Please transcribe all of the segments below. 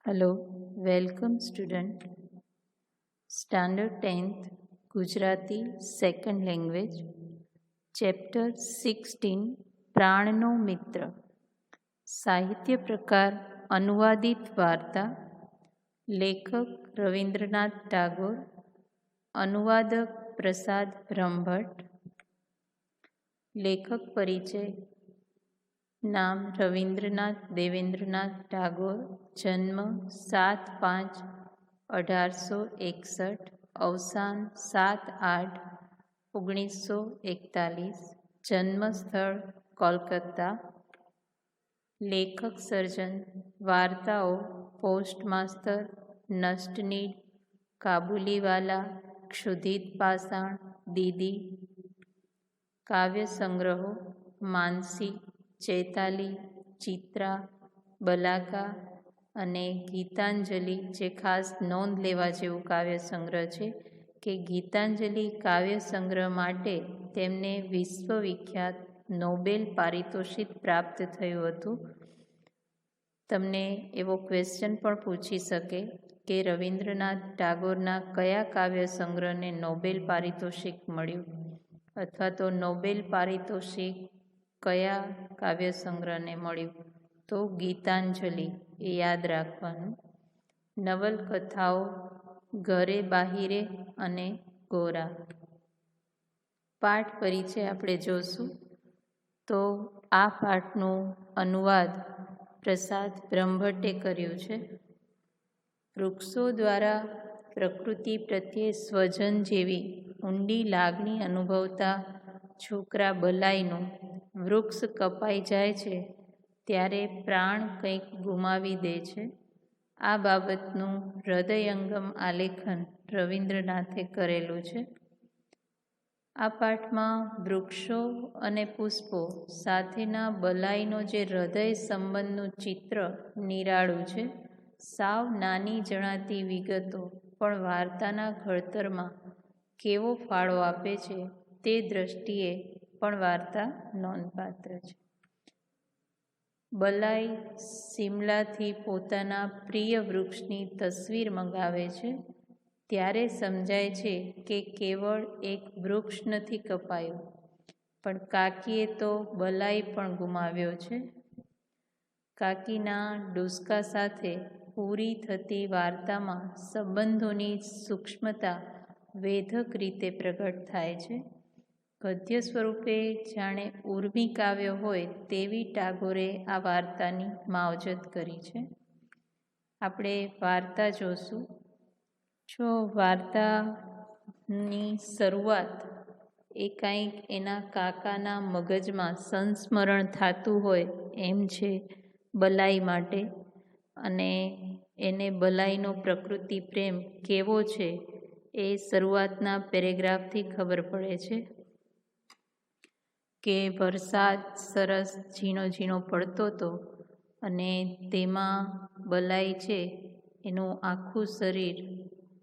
Hello, welcome student. Standard 10th Gujarati Second Language Chapter 16 પ્રાણનો મિત્ર સાહિત્ય પ્રકાર અનુવાદિત વાર્તા લેખક રવિન્દ્રનાથ ટાગોર અનુવાદક પ્રસાદ બ્રહ્મભટ્ટ લેખક પરિચય નામ રવિન્દ્રનાથ દેવેન્દ્રનાથ ટાગોર જન્મ 7/5/1861 અવસાન 7/8/1941 જન્મસ્થળ કોલકાતા લેખક સર્જન વાર્તાઓ પોસ્ટમાસ્તર નષ્ટનીડ કાબુલીવાલા ક્ષુધિત પાષાણ દીદી કાવ્ય સંગ્રહો માનસી ચૈતાલી ચિત્રા બલાકા અને ગીતાંજલિ જે ખાસ નોંધ લેવા જેવું કાવ્ય સંગ્રહ છે કે ગીતાંજલિ કાવ્ય સંગ્રહ માટે તેમને વિશ્વવિખ્યાત નોબેલ પારિતોષિક પ્રાપ્ત થયું હતું. તમને એવો ક્વેશ્ચન પણ પૂછી શકે કે રવિન્દ્રનાથ ટાગોરના કયા કાવ્ય સંગ્રહને નોબેલ પારિતોષિક મળ્યું અથવા તો નોબેલ પારિતોષિક કયા કાવ્ય સંગ્રહને મળ્યું તો ગીતાંજલિ એ યાદ રાખવાનું. નવલકથાઓ ઘરે બાહિરે અને ગોરા. પાઠ પરિચય આપણે જોશું તો આ પાઠનું અનુવાદ પ્રસાદ બ્રહ્મભટ્ટે કર્યું છે. વૃક્ષો દ્વારા પ્રકૃતિ પ્રત્યે સ્વજન જેવી ઊંડી લાગણી અનુભવતા છોકરા બલાઈનું વૃક્ષ કપાઈ જાય છે ત્યારે પ્રાણ કંઈક ગુમાવી દે છે. આ બાબતનું હૃદયંગમ આલેખન રવિન્દ્રનાથે કરેલું છે. આ પાઠમાં વૃક્ષો અને પુષ્પો સાથેના બલાઈનો જે હૃદય સંબંધનું ચિત્ર નિરાળું છે. સાવ નાની જણાતી વિગતો પણ વાર્તાના ઘડતરમાં કેવો ફાળો આપે છે તે દ્રષ્ટિએ પણ વાર્તા નોંધપાત્ર છે. બલાઈ સિમલાથી પોતાના પ્રિય વૃક્ષની તસવીર મંગાવે છે ત્યારે સમજાય છે કે કેવળ એક વૃક્ષ નથી કપાયું પણ કાકીએ તો બલાઈ પણ ગુમાવ્યો છે. કાકીના ડુસકા સાથે પૂરી થતી વાર્તામાં સંબંધોની સૂક્ષ્મતા વેધક રીતે પ્રગટ થાય છે. ગદ્ય સ્વરૂપે જાણે ઉર્મી કાવ્ય હોય તેવી ટાગોરે આ વાર્તાની માવજત કરી છે. આપણે વાર્તા જોશું. જો વાર્તાની શરૂઆત એ કંઈક એના કાકાના મગજમાં સંસ્મરણ થતું હોય એમ છે બલાઈ માટે, અને એને બલાઈનો પ્રકૃતિ પ્રેમ કેવો છે એ શરૂઆતના પેરેગ્રાફથી ખબર પડે છે કે વરસાદ સરસ ઝીણો ઝીણો પડતો હતો અને તેમાં બલાઈ છે એનું આખું શરીર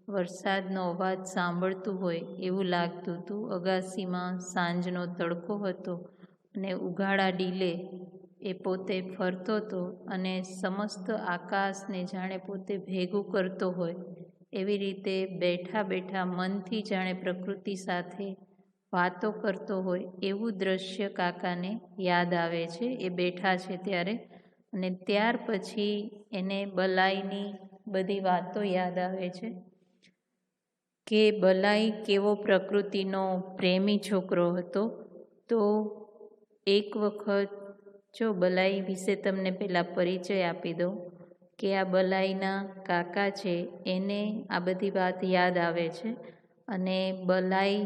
વરસાદનો અવાજ સાંભળતું હોય એવું લાગતું હતું. અગાસીમાં સાંજનો તડકો હતો અને ઉઘાડા ડીલે એ પોતે ફરતો હતો અને સમસ્ત આકાશને જાણે પોતે ભેગું કરતો હોય એવી રીતે બેઠા બેઠા મનથી જાણે પ્રકૃતિ સાથે વાતો કરતો હોય એવું દ્રશ્ય કાકાને યાદ આવે છે એ બેઠા છે ત્યારે. અને ત્યાર પછી એને બલાઈની બધી વાતો યાદ આવે છે કે બલાઈ કેવો પ્રકૃતિનો પ્રેમી છોકરો હતો. તો એક વખત જો બલાઈ વિશે તમને પહેલાં પરિચય આપી દઉં કે આ બલાઈના કાકા છે એને આ બધી વાત યાદ આવે છે અને બલાઈ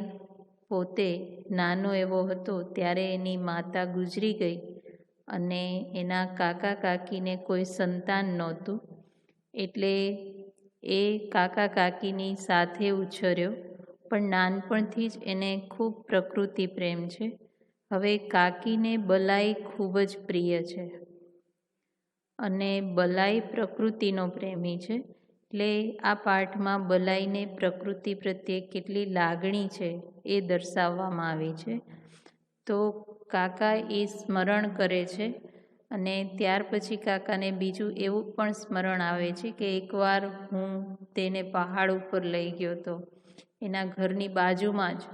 પોતે નાનો એવો હતો ત્યારે એની માતા ગુજરી ગઈ અને એના કાકા કાકીને કોઈ સંતાન નહોતું એટલે એ કાકા કાકીની સાથે ઉછર્યો, પણ નાનપણથી જ એને ખૂબ પ્રકૃતિ પ્રેમ છે. હવે કાકીને બલાઈ ખૂબ જ પ્રિય છે અને બલાઈ પ્રકૃતિનો પ્રેમી છે. એટલે આ પાઠમાં બલાઈને પ્રકૃતિ પ્રત્યે કેટલી લાગણી છે એ દર્શાવવામાં આવી છે. તો કાકા એ સ્મરણ કરે છે અને ત્યાર પછી કાકાને બીજું એવું પણ સ્મરણ આવે છે કે એકવાર હું તેને પહાડ ઉપર લઈ ગયો હતો. એના ઘરની બાજુમાં જ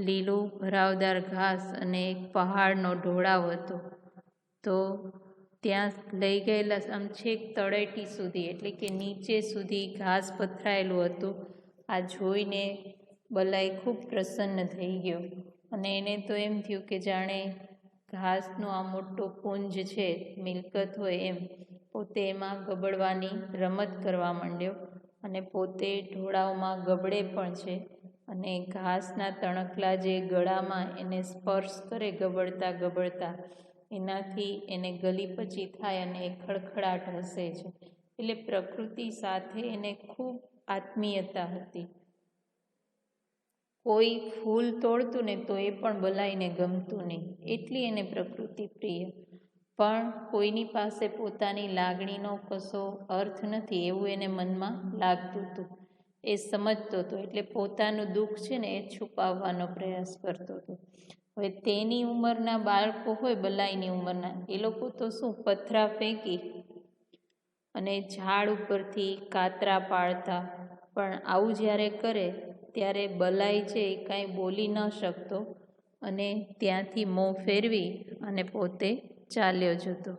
લીલું ભરાવદાર ઘાસ અને એક પહાડનો ઢોળાવ હતો. તો ત્યાં લઈ ગયેલા આમ છેક તળેટી સુધી એટલે કે નીચે સુધી ઘાસ પથરાયેલું હતું. આ જોઈને બલાઈ ખૂબ પ્રસન્ન થઈ ગયો અને એને તો એમ થયું કે જાણે ઘાસનો આ મોટો પુંજ છે, મિલકત હોય એમ. પોતે એમાં ગબડવાની રમત કરવા માંડ્યો અને પોતે ઢોળાવમાં ગબડે પણ છે અને ઘાસના તણખલા જે ગળામાં એને સ્પર્શ કરે ગબડતા ગબડતા, એનાથી એને ગલીપચી થાય અને એ ખડખડાટ હસે છે. એટલે પ્રકૃતિ સાથે એને ખૂબ આત્મીયતા હતી. કોઈ ફૂલ તોડતું ને તો એ પણ બલાઈને ગમતું નહીં, એટલી એને પ્રકૃતિ પ્રિય. પણ કોઈની પાસે પોતાની લાગણીનો કશો અર્થ નથી એવું એને મનમાં લાગતું હતું. એ સમજતો હતો એટલે પોતાનું દુઃખ છે ને એ છુપાવવાનો પ્રયાસ કરતો હતો. હવે તેની ઉંમરના બાળકો હોય, બલાઈની ઉંમરના, એ લોકો તો શું પથરા ફેંકી અને ઝાડ ઉપરથી કાતરા પાડતા. પણ આવું જ્યારે કરે ત્યારે બલાઈ છે એ કાંઈ બોલી ન શકતો અને ત્યાંથી મોં ફેરવી અને પોતે ચાલ્યો જતો.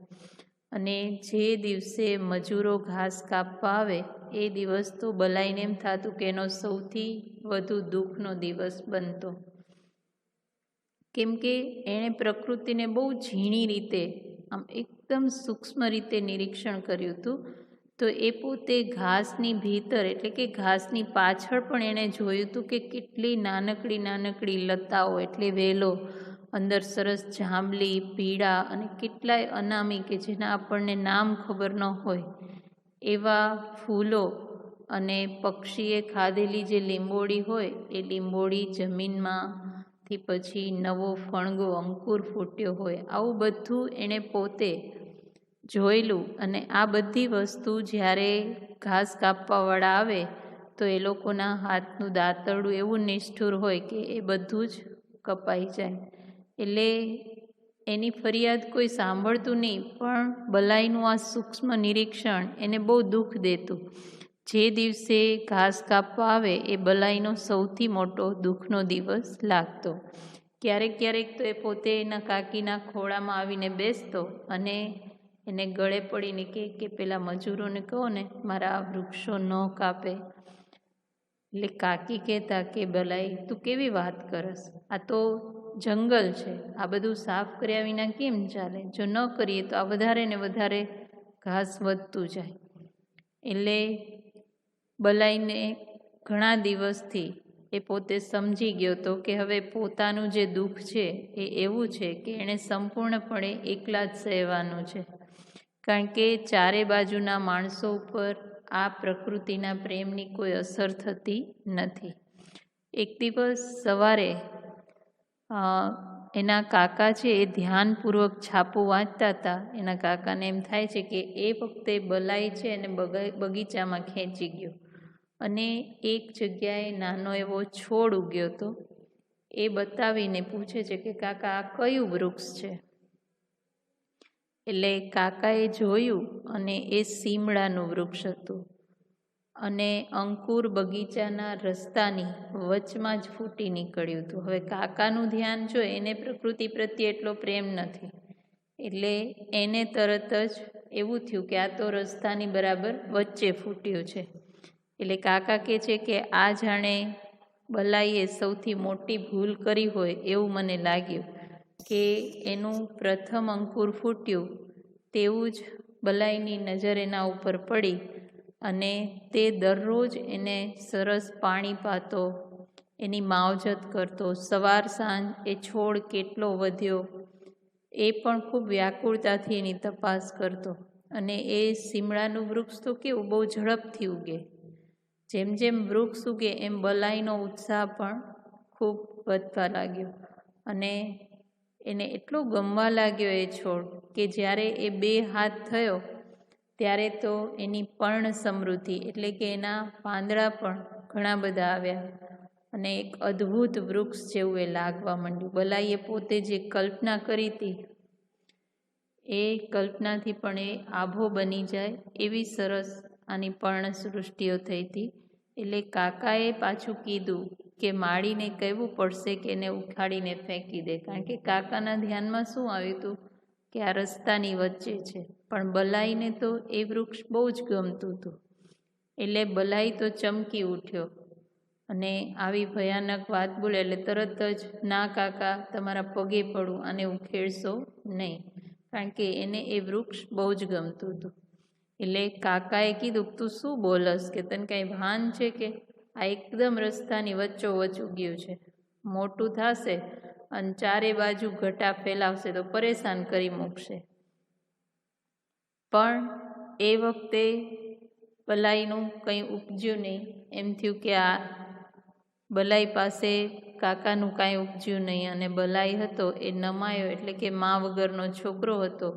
અને જે દિવસે મજૂરો ઘાસ કાપવા આવે એ દિવસ તો બલાઈને એમ થતું કે એનો સૌથી વધુ દુઃખનો દિવસ બનતો. કેમ કે એણે પ્રકૃતિને બહુ ઝીણી રીતે, આમ એકદમ સૂક્ષ્મ રીતે નિરીક્ષણ કર્યું હતું. તો એ પોતે ઘાસની ભીતર એટલે કે ઘાસની પાછળ પણ એણે જોયું હતું કે કેટલી નાનકડી નાનકડી લતાઓ એટલે વેલો, અંદર સરસ જાંબલી, પીળા અને કેટલાય અનામી કે જેના આપણને નામ ખબર ન હોય એવા ફૂલો, અને પક્ષીએ ખાધેલી જે લીંબોળી હોય એ લીંબોળી જમીનમાંથી પછી નવો ફણગો અંકુર ફૂટ્યો હોય, આવું બધું એણે પોતે જોયેલું. અને આ બધી વસ્તુ જ્યારે ઘાસ કાપવાવાળા આવે તો એ લોકોના હાથનું દાંતરડું એવું નિષ્ઠુર હોય કે એ બધું જ કપાઈ જાય. એટલે એની ફરિયાદ કોઈ સાંભળતું નહીં, પણ બલાઈનું આ સૂક્ષ્મ નિરીક્ષણ એને બહુ દુઃખ દેતું. જે દિવસે ઘાસ કાપવા આવે એ બલાઈનો સૌથી મોટો દુઃખનો દિવસ લાગતો. ક્યારેક ક્યારેક તો એ પોતે એના કાકીના ખોળામાં આવીને બેસતો અને એને ગળે પડીને કે પેલા મજૂરોને કહો ને મારા આ વૃક્ષો ન કાપે. એટલે કાકી કહેતા કે બલાઈ તું કેવી વાત કરસ, આ તો જંગલ છે, આ બધું સાફ કર્યા વિના કેમ ચાલે, જો ન કરીએ તો આ વધારે ને વધારે ઘાસ વધતું જાય. એટલે બલાઈને ઘણા દિવસથી એ પોતે સમજી ગયો હતો કે હવે પોતાનું જે દુઃખ છે એ એવું છે કે એણે સંપૂર્ણપણે એકલા જ સહેવાનું છે. કારણ કે ચારે બાજુના માણસો ઉપર આ પ્રકૃતિના પ્રેમની કોઈ અસર થતી નથી. એક દિવસ સવારે એના કાકા છે એ ધ્યાનપૂર્વક છાપું વાંચતા હતા. એના કાકાને એમ થાય છે કે એ વખતે બલાઈ છે એને બગીચામાં ખેંચી ગયો અને એક જગ્યાએ નાનો એવો છોડ ઉગ્યો હતો. એ બતાવીને પૂછે છે કે કાકા આ કયું વૃક્ષ છે? એટલે કાકાએ જોયું અને એ સીમડાનું વૃક્ષ હતું અને અંકુર બગીચાના રસ્તાની વચમાં જ ફૂટી નીકળ્યું હતું. હવે કાકાનું ધ્યાન જો એને પ્રકૃતિ પ્રત્યે એટલો પ્રેમ નથી, એટલે એને તરત જ એવું થયું કે આ તો રસ્તાની બરાબર વચ્ચે ફૂટ્યું છે. એટલે કાકા કહે છે કે આ જાણે બલાઈએ સૌથી મોટી ભૂલ કરી હોય એવું મને લાગ્યું કે એનું પ્રથમ અંકુર ફૂટ્યું તેવું જ બલાઈની નજર એના ઉપર પડી અને તે દરરોજ એને સરસ પાણી પાતો, એની માવજત કરતો. સવાર સાંજ એ છોડ કેટલો વધ્યો એ પણ ખૂબ વ્યાકુળતાથી એની તપાસ કરતો. અને એ સીમડાનું વૃક્ષ તો કેવું બહુ ઝડપથી ઉગે, જેમ જેમ વૃક્ષ ઉગે એમ બલાઈનો ઉત્સાહ પણ ખૂબ વધવા લાગ્યો અને એને એટલો ગમવા લાગ્યો એ છોડ કે જ્યારે એ 2 હાથ થયો ત્યારે તો એની પર્ણ સમૃદ્ધિ એટલે કે એના પાંદડા પણ ઘણા બધા આવ્યા અને એક અદ્ભુત વૃક્ષ જેવું એ લાગવા માંડ્યું. બલાઈએ પોતે જે કલ્પના કરી હતી એ કલ્પનાથી પણ એ આભો બની જાય એવી સરસ આની પર્ણસૃષ્ટિઓ થઈ હતી. એટલે કાકાએ પાછું કીધું કે માળીને કહેવું પડશે કે એને ઉખાડીને ફેંકી દે, કારણ કે કાકાના ધ્યાનમાં શું આવ્યું હતું કે આ રસ્તાની વચ્ચે છે. પણ બલાઈને તો એ વૃક્ષ બહુ જ ગમતું હતું. એટલે બલાઈ તો ચમકી ઉઠ્યો અને આવી ભયાનક વાત બોલે એટલે તરત જ, ના કાકા, તમારા પગે પડું, આને ઉખેડશો નહીં, કારણ કે એને એ વૃક્ષ બહુ જ ગમતું હતું. એટલે કાકાએ કીધું, તું શું બોલસ, કે તને કાંઈ ભાન છે કે આ એકદમ રસ્તાની વચ્ચોવચ્ચ ઉગ્યું છે, મોટું થશે અને ચારે બાજુ ઘટા ફેલાવશે તો પરેશાન કરી મૂકશે. પણ એ વખતે બલાઈનું કંઈ ઉપજ્યું નહીં. એમ થયું કે આ બલાઈ પાસે કાકાનું કાંઈ ઉપજ્યું નહીં, અને બલાઈ હતો એ નમાયો, એટલે કે મા વગરનો છોકરો હતો,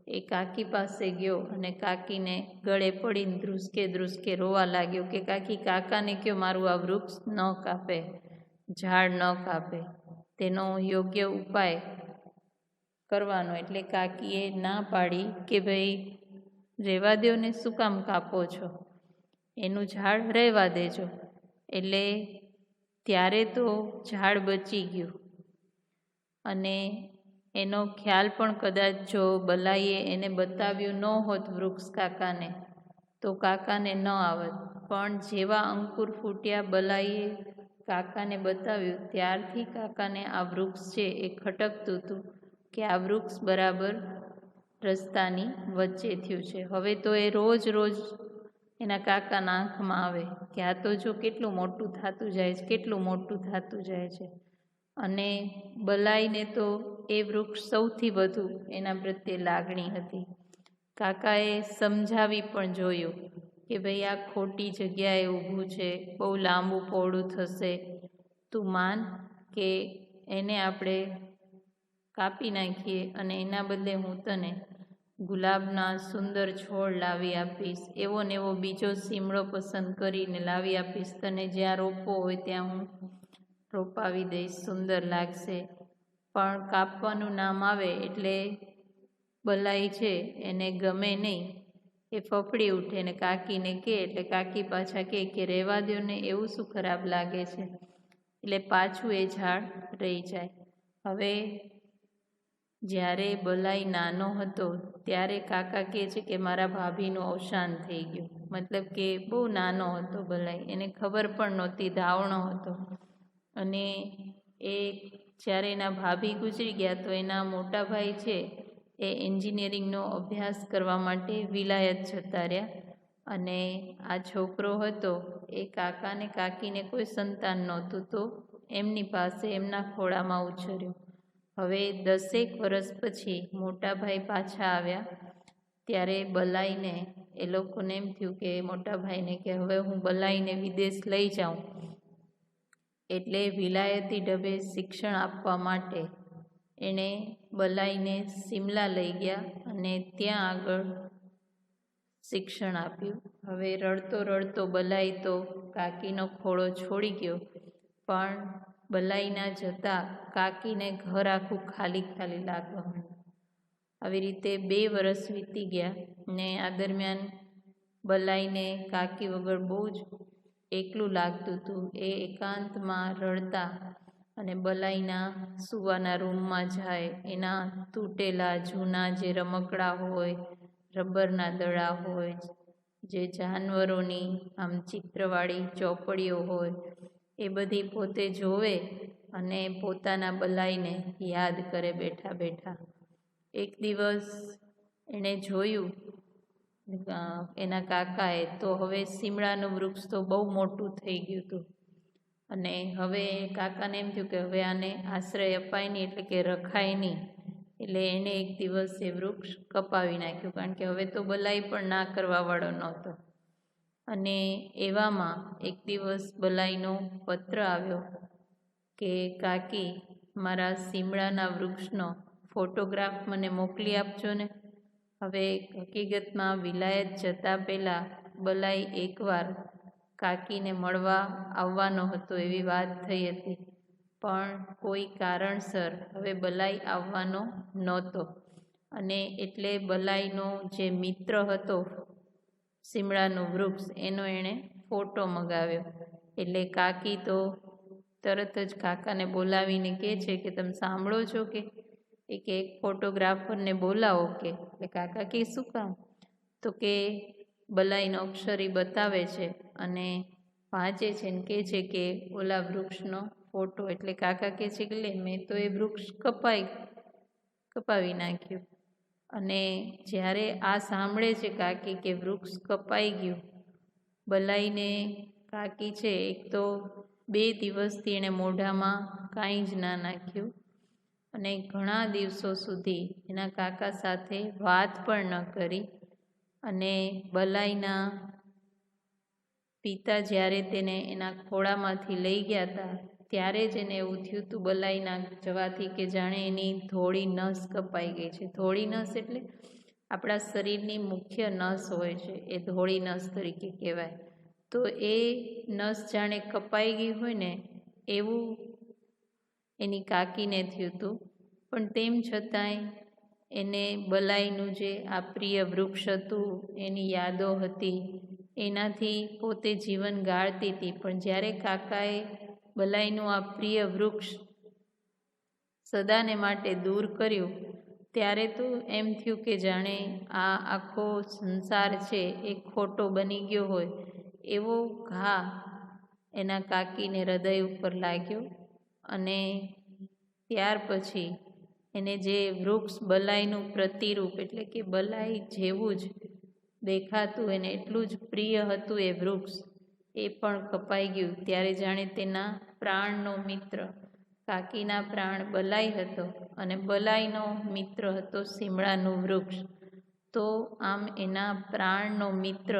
એ કાકી પાસે ગયો અને કાકીને ગળે પડીને ધ્રુસકે ધ્રુસકે રોવા લાગ્યો કે કાકી, કાકાને કહો મારું આ વૃક્ષ ન કાપે, ઝાડ ન કાપે, તેનો યોગ્ય ઉપાય કરવાનો. એટલે કાકીએ ના પાડી કે ભાઈ રહેવા દો ને, શું કામ કાપો છો, એનું ઝાડ રહેવા દેજો. એટલે ત્યારે તો ઝાડ બચી ગયું, અને એનો ખ્યાલ પણ કદાચ જો બલાઈએ એને બતાવ્યું ન હોત વૃક્ષ કાકાને, તો કાકાને ન આવત. પણ જેવા અંકુર ફૂટ્યા બલાઈએ કાકાને બતાવ્યું, ત્યારથી કાકાને આ વૃક્ષ છે એ ખટકતું હતું કે આ વૃક્ષ બરાબર રસ્તાની વચ્ચે થયું છે. હવે તો એ રોજ રોજ એના કાકાના આંખમાં આવે કે આ તો જો કેટલું મોટું થતું જાય છે, કેટલું મોટું થતું જાય છે. અને બલાઈને તો એ વૃક્ષ સૌથી વધુ એના પ્રત્યે લાગણી હતી. કાકાએ સમજાવી પણ જોયું કે ભાઈ આ ખોટી જગ્યાએ ઊભું છે, બહુ લાંબુ પહોળું થશે, તું માન કે એને આપણે કાપી નાખીએ અને એના બદલે હું તને ગુલાબના સુંદર છોડ લાવી આપીશ, એવો ને એવો બીજો સીમડો પસંદ કરીને લાવી આપીશ, તને જ્યાં રોપવો હોય ત્યાં હું રોપાવી દઈશ, સુંદર લાગશે. પણ કાપવાનું નામ આવે એટલે બલાઈ છે એને ગમે નહીં, એ ફફડી ઉઠે ને કાકીને કહે એટલે કાકી પાછા કહે કે રહેવા દો ને, એવું શું ખરાબ લાગે છે. એટલે પાછું એ ઝાડ રહી જાય. હવે જ્યારે બલાઈ નાનો હતો ત્યારે કાકા કહે છે કે મારા ભાભીનું અવસાન થઈ ગયું. મતલબ કે બહુ નાનો હતો બલાઈ, એને ખબર પણ નહોતી, ધાવણો હતો. અને એ જ્યારે એના ભાભી ગુજરી ગયા તો એના મોટા ભાઈ છે એ એન્જિનિયરિંગનો અભ્યાસ કરવા માટે વિલાયત જતા રહ્યા. અને આ છોકરો હતો એ કાકાને કાકીને કોઈ સંતાન નહોતું, તો એમની પાસે એમના ખોળામાં ઉછર્યો. હવે 10 વર્ષ પછી મોટા ભાઈ પાછા આવ્યા ત્યારે બલાઈને એ લોકોને એમ થયું કે મોટા ભાઈને કે હવે હું બલાઈને વિદેશ લઈ જાઉં. એટલે વિલાયતી ઢબે શિક્ષણ આપવા માટે એણે બલાઈને સિમલા લઈ ગયા અને ત્યાં આગળ શિક્ષણ આપ્યું. હવે રડતો રડતો બલાઈ તો કાકીનો ખોળો છોડી ગયો, પણ બલાઈના જતાં કાકીને ઘર આખું ખાલી ખાલી લાગવા માંડ્યું. આવી રીતે 2 વર્ષ વીતી ગયા ને આ દરમિયાન બલાઈને કાકી વગર બહુ જ એકલું લાગતું હતું. એ એકાંતમાં રડતા અને બલાઈના સૂવાના રૂમમાં જાય, એના તૂટેલા જૂના જે રમકડા હોય, રબરના દડા હોય, જે જાનવરોની આમ ચિત્રવાળી ચોપડીઓ હોય, એ બધી પોતે જોવે અને પોતાના બલાઈને યાદ કરે બેઠા બેઠા. એક દિવસ એણે જોયું એના કાકાએ તો હવે સીમડાનું વૃક્ષ તો બહુ મોટું થઈ ગયું હતું, અને હવે કાકાને એમ થયું કે હવે આને આશ્રય અપાય નહીં, એટલે કે રખાય નહીં. એટલે એણે એક દિવસ એ વૃક્ષ કપાવી નાખ્યું, કારણ કે હવે તો બલાઈ પણ ના કરવાવાળો નહોતો. અને એવામાં એક દિવસ બલાઈનો પત્ર આવ્યો કે કાકી, મારા સીમડાના વૃક્ષનો ફોટોગ્રાફ મને મોકલી આપજો ને. હવે હકીકતમાં વિલાયત જતાં પહેલાં બલાઈ એકવાર કાકીને મળવા આવવાનો હતો એવી વાત થઈ હતી, પણ કોઈ કારણસર હવે બલાઈ આવવાનો નહોતો. અને એટલે બલાઈનો જે મિત્ર હતો સીમડાનું વૃક્ષ એનો એણે ફોટો મગાવ્યો. એટલે કાકી તો તરત જ કાકાને બોલાવીને કહે છે કે તમે સાંભળો છો કે એક ફોટોગ્રાફરને બોલાવો કે. એટલે કાકા કે શું કામ? તો કે બલાઈનો અક્ષરી બતાવે છે અને વાંચે છે ને કહે છે કે ઓલા વૃક્ષનો ફોટો. એટલે કાકા કહે છે કે લે મેં તો એ વૃક્ષ કપાવી નાખ્યું. અને જ્યારે આ સાંભળે છે કાકી કે વૃક્ષ કપાઈ ગયું, બલાઈને કાકી છે એક તો 2 દિવસથી એણે મોઢામાં કાંઈ જ ના નાખ્યું અને ઘણા દિવસો સુધી એના કાકા સાથે વાત પણ ન કરી. અને બલાઈના પિતા જ્યારે તેને એના ખોળામાંથી લઈ ગયા હતા ત્યારે જ એને એવું થયું હતું બલાઈના જવાથી કે જાણે એની ધોળી નસ કપાઈ ગઈ છે. ધોળી નસ એટલે આપણા શરીરની મુખ્ય નસ હોય છે, એ ધોળી નસ તરીકે કહેવાય. તો એ નસ જાણે કપાઈ ગઈ હોય ને એવું એની કાકીને થયું હતું. પણ તેમ છતાંય એને બલાઈનું જે આ પ્રિય વૃક્ષ હતું, એની યાદો હતી, એનાથી પોતે જીવન ગાળતી હતી. પણ જ્યારે કાકાએ બલાઈનું આ પ્રિય વૃક્ષ સદાને માટે દૂર કર્યું ત્યારે તો એમ થયું કે જાણે આ આખો સંસાર છે એ ખોટો બની ગયો હોય એવો ઘા એના કાકીને હૃદય ઉપર લાગ્યો. અને ત્યાર પછી એને જે વૃક્ષ બલાઈનું પ્રતિરૂપ એટલે કે બલાઈ જેવું જ દેખાતું, એને એટલું જ પ્રિય હતું એ વૃક્ષ, એ પણ કપાઈ ગયું. ત્યારે જાણે તેના પ્રાણનો મિત્ર, કાકીના પ્રાણ બલાઈ હતો અને બલાઈનો મિત્ર હતો સીમડાનું વૃક્ષ. તો આમ એના પ્રાણનો મિત્ર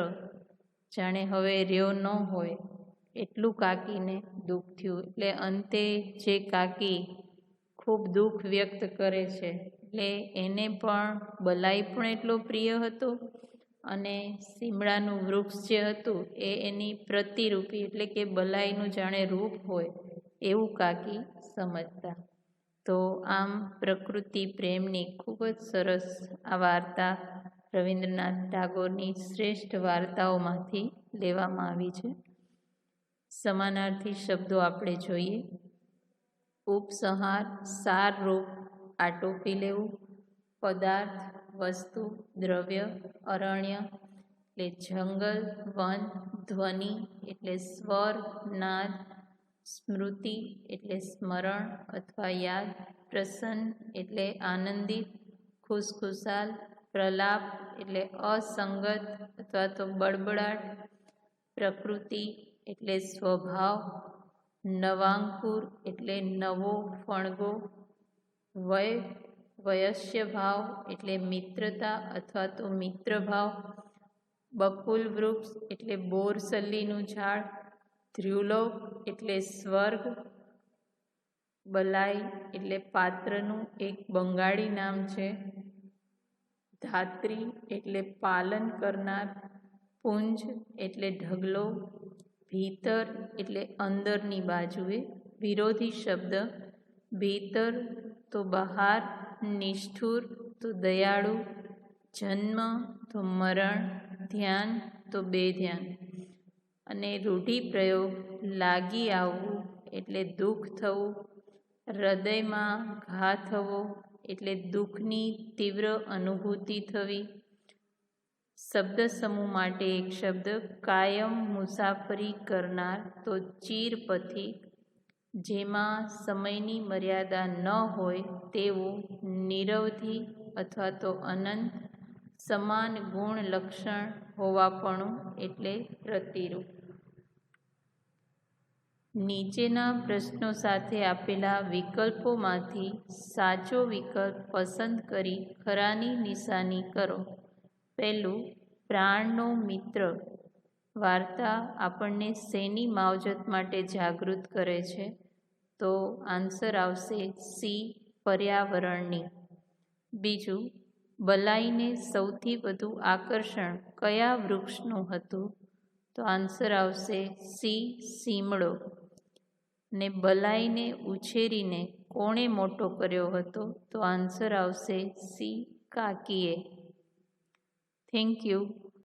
જાણે હવે રહ્યો ન હોય એટલું કાકીને દુઃખ થયું. એટલે અંતે જે કાકી ખૂબ દુઃખ વ્યક્ત કરે છે, એટલે એને પણ બલાઈ પણ એટલો પ્રિય હતો અને સીમડાનું વૃક્ષ જે હતું એ એની પ્રતિરૂપી એટલે કે બલાઈનું જાણે રૂપ હોય એવું કાકી સમજતા. તો આમ પ્રકૃતિ પ્રેમની ખૂબ જ સરસ આ વાર્તા રવિન્દ્રનાથ ટાગોરની શ્રેષ્ઠ વાર્તાઓમાંથી લેવામાં આવી છે. સમાનાર્થી શબ્દો આપણે જોઈએ. ઉપસંહાર, સાર રૂપ, આટોપી લેવું. પદાર્થ, વસ્તુ, દ્રવ્ય, અરણ્ય એટલે જંગલ, વન. ધ્વનિ એટલે સ્વર, નાદ. સ્મૃતિ એટલે સ્મરણ અથવા યાદ. પ્રસન્ન એટલે આનંદિત, ખુશખુશાલ. પ્રલાપ એટલે અસંગત અથવા તો બડબડાટ. પ્રકૃતિ એટલે સ્વભાવ. નવાંકુર એટલે નવો, ફણગો. વયસ્ય ભાવ એટલે મિત્રતા અથવા તો મિત્રભાવ. બકુલ વૃક્ષ એટલે બોરસલ્લીનું ઝાડ. ધ્રુલોક એટલે સ્વર્ગ. બલાઈ એટલે પાત્રનું એક બંગાળી નામ છે. ધાત્રી એટલે પાલન કરનાર. પુંજ એટલે ઢગલો. ભીતર એટલે અંદરની બાજુએ. વિરોધી શબ્દ ભીતર તો બહાર, નિષ્ઠુર તો દયાળુ, જન્મ તો મરણ, ધ્યાન તો બેધ્યાન. અને રૂઢિપ્રયોગ લાગી આવવું એટલે દુઃખ થવું. હૃદયમાં ઘા થવો એટલે દુઃખની તીવ્ર અનુભૂતિ થવી. શબ્દ સમૂહ માટે એક શબ્દ કાયમ મુસાફરી કરનાર તો ચીરપથિક, જેમાં સમયની મર્યાદા ન હોય તેવું. નિરવધિ અથવા તો અનંત. સમાન ગુણ લક્ષણ હોવાપણું એટલે પ્રતિરૂપ. નીચેના પ્રશ્નો સાથે આપેલા વિકલ્પોમાંથી સાચો વિકલ્પ પસંદ કરી ખરાની નિશાની કરો. પહેલું, પ્રાણનો મિત્ર વાર્તા આપણને શેની માવજત માટે જાગૃત કરે છે? તો આન્સર આવશે સી, પર્યાવરણની. બીજું, બલાઈને સૌથી વધુ આકર્ષણ કયા વૃક્ષનું હતું? તો આન્સર આવશે સી, સીમડો. ને બલાઈને ઉછેરીને કોણે મોટો કર્યો હતો? તો આન્સર આવશે સી, કાકીએ. Thank you.